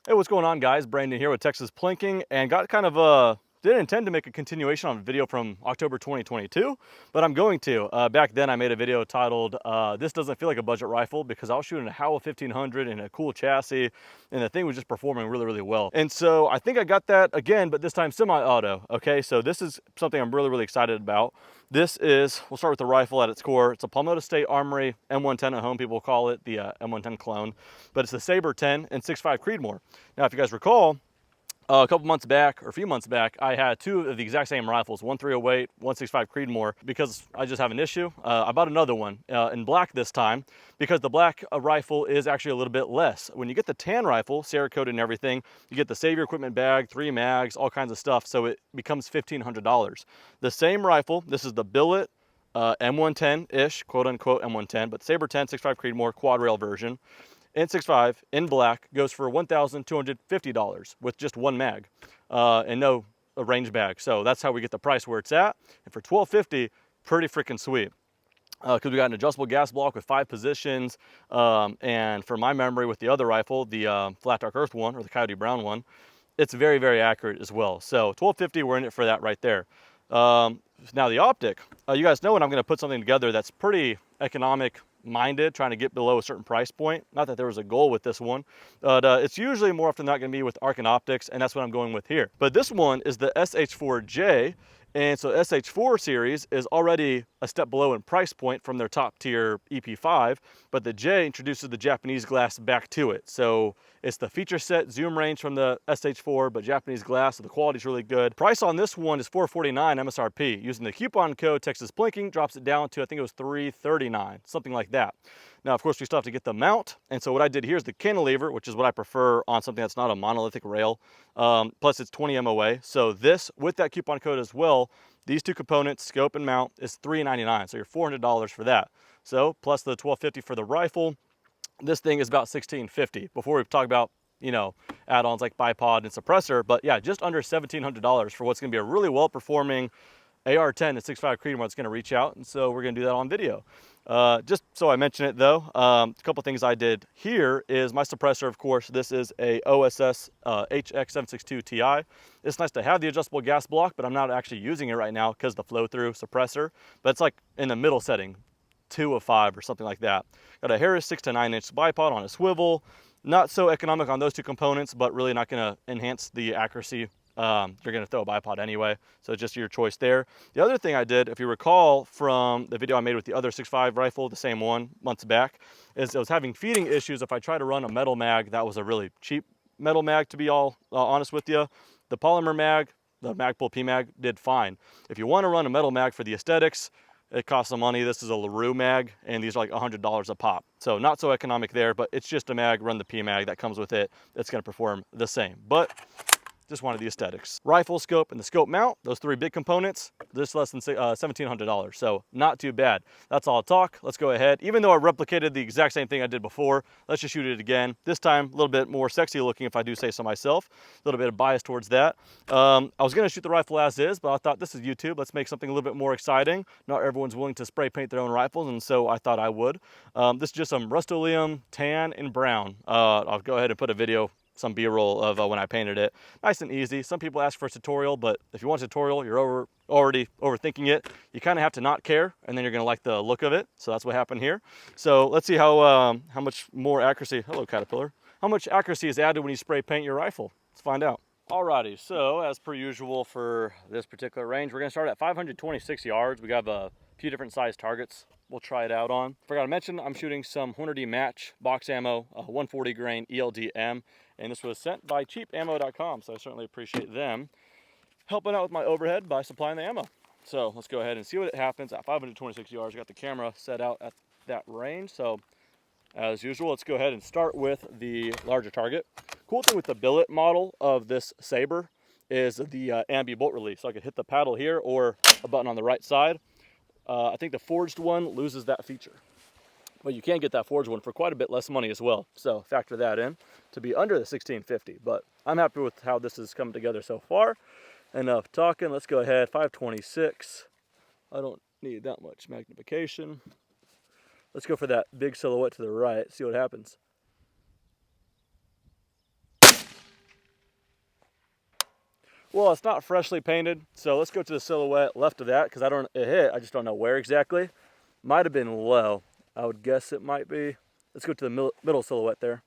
Hey, what's going on, guys? Brandon here with Texas Plinking, and got kind of didn't intend to make a continuation on a video from October 2022, but I'm going to. Back then I made a video titled, This Doesn't Feel Like a Budget Rifle, because I was shooting a Howa 1500 in a cool chassis, and the thing was just performing really, really well. And so I think I got that again, but this time semi-auto, okay? So this is something I'm really, really excited about. This is, we'll start with the rifle at its core. It's a Palmetto State Armory M110 at home, people call it the M110 clone, but it's the Sabre-10 and 6.5 Creedmoor. Now, if you guys recall, a couple months back, or a few months back, I had two of the exact same rifles, one 308, 165 Creedmoor, because I just have an issue. I bought another one in black this time, because the black rifle is actually a little bit less. When you get the tan rifle, Cerakote and everything, you get the Savior equipment bag, 3 mags, all kinds of stuff, so it becomes $1,500. The same rifle, this is the billet M110-ish, quote unquote M110, but Sabre-10 6.5 Creedmoor quad rail version. N65 in black goes for $1,250 with just one mag and no range bag. So that's how we get the price where it's at. And for $1,250, pretty freaking sweet. Because we got an adjustable gas block with 5 positions, and for my memory with the other rifle, the Flat Dark Earth one, or the Coyote Brown one, it's very, very accurate as well. So $1,250, we're in it for that right there. Now the optic, you guys know when I'm going to put something together that's pretty economic minded, trying to get below a certain price point. Not that there was a goal with this one, but it's usually more often not going to be with Arken optics, and that's what I'm going with here. But this one is the SH-4J, and so SH4 series is already a step below in price point from their top tier EP5, but the J introduces the Japanese glass back to it. So it's the feature set zoom range from the SH4, but Japanese glass, so the quality is really good. Price on this one is $449 MSRP. Using the coupon code Texas Plinking drops it down to, I think it was $339, something like that. Now, of course, we still have to get the mount, and so what I did here is the cantilever, which is what I prefer on something that's not a monolithic rail, plus it's 20 MOA. So this, with that coupon code as well, these two components, scope and mount, is $399, so you're $400 for that. So, plus the $1,250 for the rifle, this thing is about $1,650 before we talk about, you know, add-ons like bipod and suppressor. But yeah, just under $1,700 for what's going to be a really well-performing AR-10 and 6.5 Creedmoor that's going to reach out, and so we're going to do that on video. Just so I mention it though, a couple things I did here is my suppressor, of course. This is a OSS HX762Ti. It's nice to have the adjustable gas block, but I'm not actually using it right now because the flow-through suppressor. But it's like in the middle setting, 2 of 5 or something like that. Got a Harris 6 to 9 inch bipod on a swivel. Not so economic on those two components, but really not going to enhance the accuracy. You're going to throw a bipod anyway, so it's just your choice there. The other thing I did, if you recall from the video I made with the other 6.5 rifle, the same one months back, is I was having feeding issues if I tried to run a metal mag. That was a really cheap metal mag, to be all honest with you. The polymer mag, the Magpul P-Mag, did fine. If you want to run a metal mag for the aesthetics, it costs some money. This is a LaRue mag, and these are like $100 a pop. So not so economic there, but it's just a mag, run the P-Mag that comes with it. It's going to perform the same. But just wanted the aesthetics. Rifle scope and the scope mount, those 3 big components, just less than $1,700. So not too bad. That's all talk. Let's go ahead. Even though I replicated the exact same thing I did before, let's just shoot it again. This time, a little bit more sexy looking, if I do say so myself. A little bit of bias towards that. I was going to shoot the rifle as is, but I thought this is YouTube. Let's make something a little bit more exciting. Not everyone's willing to spray paint their own rifles, and so I thought I would. This is just some Rust-Oleum tan and brown. I'll go ahead and put a video, some B-roll of when I painted it. Nice and easy. Some people ask for a tutorial, but if you want a tutorial, you're already overthinking it. You kind of have to not care, and then you're going to like the look of it. So that's what happened here. So let's see how much more accuracy, hello caterpillar, how much accuracy is added when you spray paint your rifle. Let's find out. Alrighty, so as per usual for this particular range, we're going to start at 526 yards. We got a few different size targets we'll try it out on. Forgot to mention, I'm shooting some Hornady match box ammo, 140 grain ELD-M, and this was sent by cheapammo.com, so I certainly appreciate them helping out with my overhead by supplying the ammo. So let's go ahead and see what happens at 526 yards. I got the camera set out at that range, so as usual, let's go ahead and start with the larger target. Cool thing with the billet model of this Sabre is the ambi bolt release. So I could hit the paddle here or a button on the right side. I think the forged one loses that feature, but you can get that forged one for quite a bit less money as well. So factor that in to be under the 1650. But I'm happy with how this has come together so far. Enough talking. Let's go ahead. 526. I don't need that much magnification. Let's go for that big silhouette to the right. See what happens. Well, it's not freshly painted, so let's go to the silhouette left of that, because it hit, I just don't know where exactly. Might have been low. I would guess it might be. Let's go to the middle silhouette there.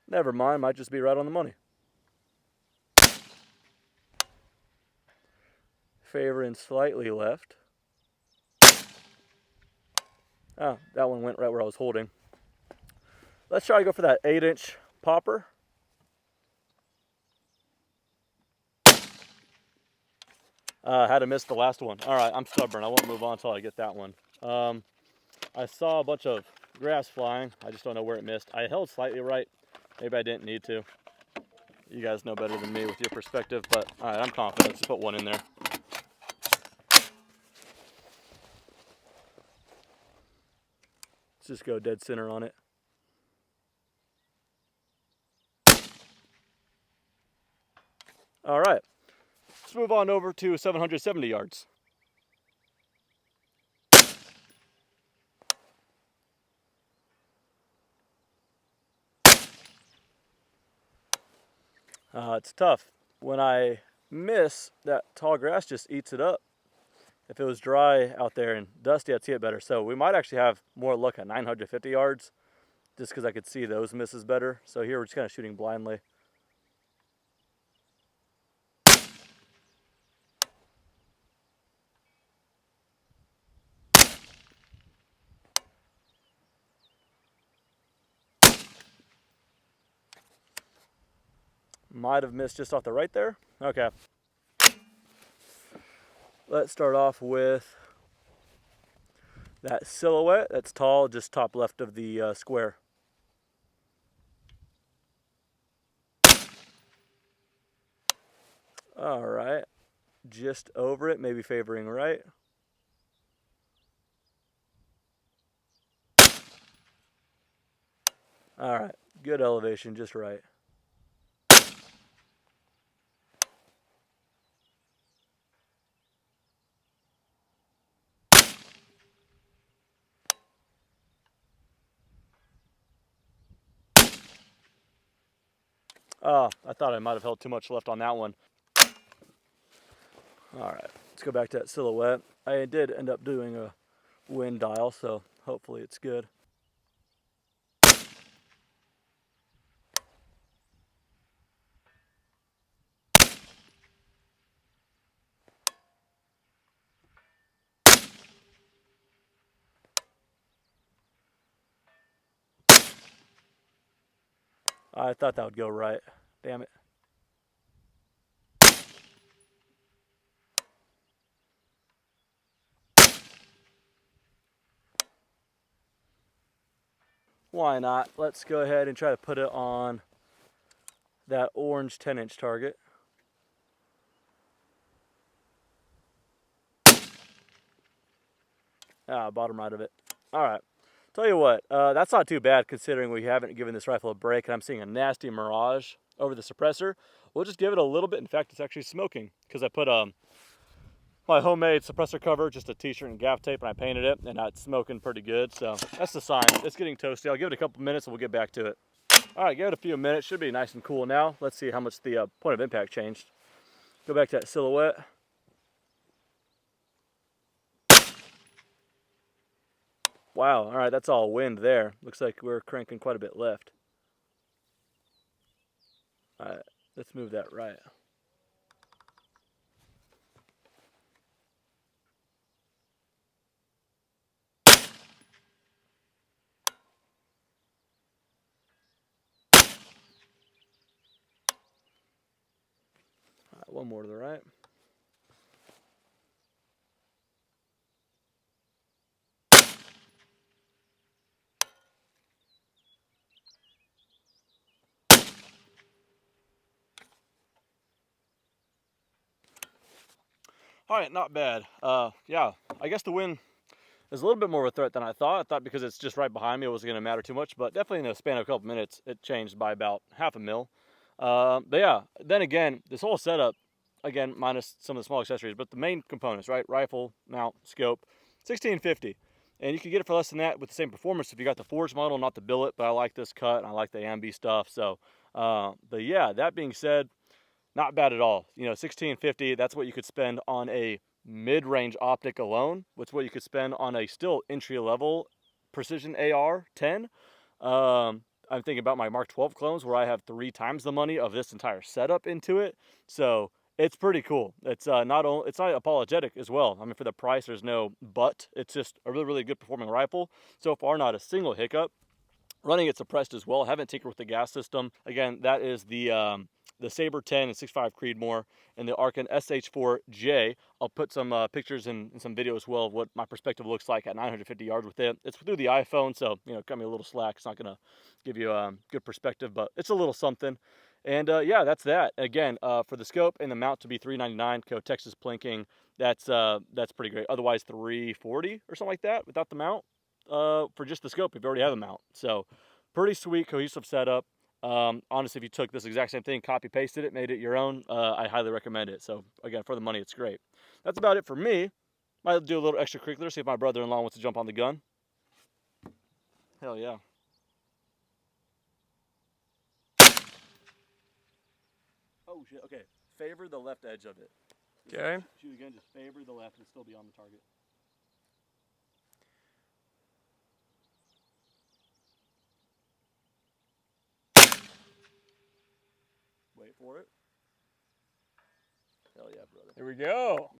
Never mind, might just be right on the money. Favoring slightly left. Oh, that one went right where I was holding. Let's try to go for that 8-inch popper. Had to miss the last one. All right, I'm stubborn. I won't move on until I get that one. I saw a bunch of grass flying. I just don't know where it missed. I held slightly right. Maybe I didn't need to. You guys know better than me with your perspective, but all right, I'm confident. Let's just put one in there. Let's just go dead center on it. All right, let's move on over to 770 yards. It's tough. When I miss, that tall grass just eats it up. If it was dry out there and dusty, I'd see it better. So we might actually have more luck at 950 yards, just because I could see those misses better. So here we're just kind of shooting blindly. Might have missed just off the right there. Okay. Let's start off with that silhouette. That's tall, just top left of the square. All right. Just over it, maybe favoring right. All right. Good elevation, just right. Oh, I thought I might have held too much left on that one. All right, let's go back to that silhouette. I did end up doing a wind dial, so hopefully it's good. I thought that would go right. Damn it. Why not? Let's go ahead and try to put it on that orange 10-inch target. Bottom right of it. All right. Tell you what, that's not too bad considering we haven't given this rifle a break and I'm seeing a nasty mirage over the suppressor. We'll just give it a little bit. In fact, it's actually smoking because I put my homemade suppressor cover, just a t-shirt and gaff tape, and I painted it, and it's smoking pretty good. So that's the sign. It's getting toasty. I'll give it a couple minutes and we'll get back to it. All right, give it a few minutes. Should be nice and cool now. Let's see how much the point of impact changed. Go back to that silhouette. Wow, all right, that's all wind there. Looks like we're cranking quite a bit left. All right, let's move that right. All right, one more to the right. All right, not bad. Yeah, I guess the wind is a little bit more of a threat than I thought. I thought because it's just right behind me, it wasn't going to matter too much, but definitely in the span of a couple minutes, it changed by about half a mil. But yeah, then again, this whole setup, again, minus some of the small accessories, but the main components, right? Rifle, mount, scope, 1650. And you can get it for less than that with the same performance if you got the forged model, not the billet. But I like this cut, and I like the ambi stuff. So, but yeah, that being said, not bad at all. You know, $1650, that's what you could spend on a mid-range optic alone. What's what you could spend on a still entry-level precision AR-10. I'm thinking about my Mark 12 clones where I have 3 times the money of this entire setup into it. So it's pretty cool. It's it's not apologetic as well. I mean, for the price, there's no but. It's just a really, really good performing rifle. So far, not a single hiccup. Running it suppressed as well. Haven't tinkered with the gas system. Again, that is the Sabre-10 and 6.5 Creedmoor and the Arken SH-4J. I'll put some pictures and some video as well of what my perspective looks like at 950 yards with it. It's through the iPhone, so you know, cut me a little slack. It's not gonna give you a good perspective, but it's a little something. And yeah, that's that. Again, for the scope and the mount to be $399, code Texas Plinking. That's pretty great. Otherwise, $340 or something like that without the mount. For just the scope if you already have a mount. So pretty sweet, cohesive setup. Honestly, if you took this exact same thing, copy pasted it, made it your own, I highly recommend it. So again, for the money, it's great. That's about it for me. Might do a little extracurricular, see if my brother-in-law wants to jump on the gun. Hell yeah. Oh shit, okay. Favor the left edge of it. Okay. Shoot again, just favor the left and still be on the target. Wait for it. Hell yeah, brother. Here we go.